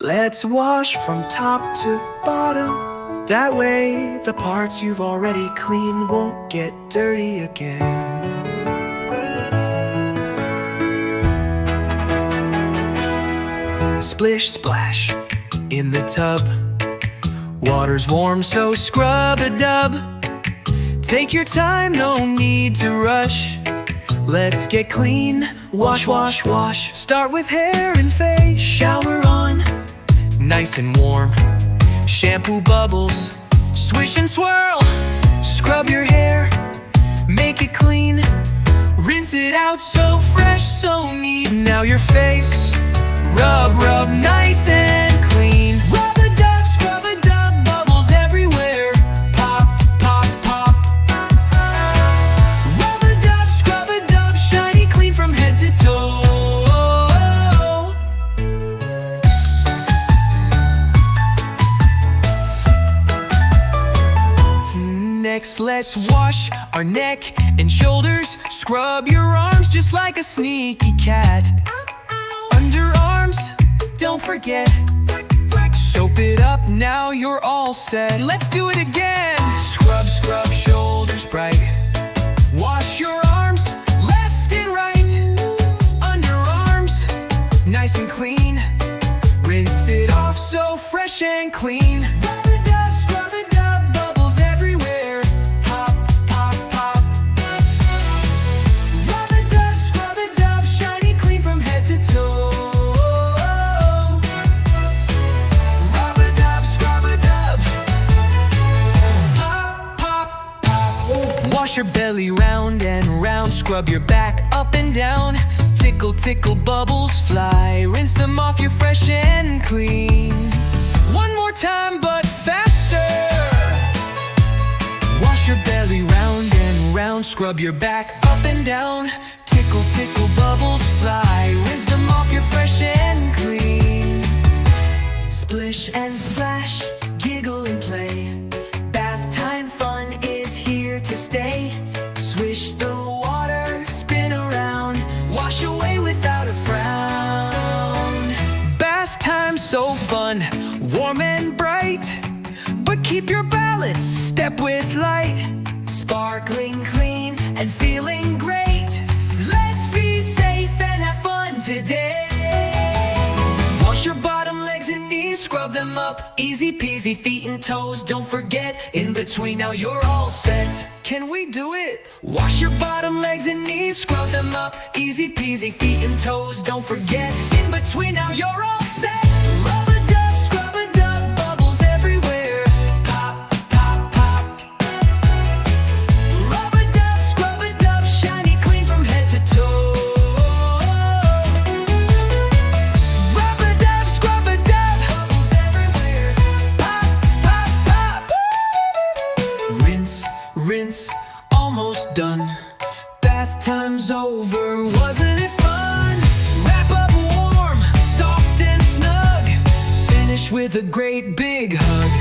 Let's wash from top to bottom. That way the parts you've already cleaned won't get dirty again. Splish, splash in the tub. Water's warm, so scrub-a-dub. Take your time, no need to rush. Let's get clean, wash, wash, wash. Start with hair and face, shower on, nice and warm. Shampoo bubbles, swish and swirl. Scrub your hair, make it clean. Rinse it out, so fresh, so neat. Now your face, rub, rub, nice and clean. Rub-a-dub, scrub-a-dub, bubbles everywhere. Pop, pop, pop. Rub-a-dub, scrub-a-dub, shiny clean from head to toe. Next, let's wash our neck and shoulders. Scrub your arms just like a sneaky cat. Underarms, don't forget. Soap it up, now you're all set. Let's do it again. Scrub, scrub, shoulders bright. Wash your arms, left and right. Underarms, nice and clean. Rinse it off, so fresh and clean. Rub-a-dub, scrub-a-dub, bubbles everywhere. Pop, pop, pop. Rub-a-dub, scrub-a-dub, shiny clean from head to toe. Rub-a-dub, scrub-a-dub. Pop, pop, pop. Wash your belly round and round. Scrub your back up and down. Tickle, tickle, bubbles fly. Rinse them off, you're fresh and clean. One more time, but faster. Wash your belly round and round. Scrub your back up and down. Tickle, tickle, bubbles fly. Rinse them off, you're fresh and clean. Splish and splash, giggle and play. Bath time fun is here to stay. Swish the water, spin around. Wash away without a frown. Bath time so fun, warm and bright. But keep your balance, step with light. Sparkling clean and feeling great. Let's be safe and have fun today. Wash your bottom legs and knees, scrub them up. Easy peasy, feet and toes, don't forget. In between, now you're all set. Can we do it? Wash your bottom legs and knees, scrub them up. Easy peasy, feet and toes, don't forget. In between, now you're all set. Rub-a-dub, scrub-a-dub, bubbles everywhere. Pop, pop, pop. Rub-a-dub, scrub-a-dub, shiny clean from head to toe. Rub-a-dub, scrub-a-dub, bubbles everywhere. Pop, pop, pop. Rinse, rinse, almost done. Bath time's over, wasn't it fun? Wrap up warm, soft and snug. Finish with a great big hug.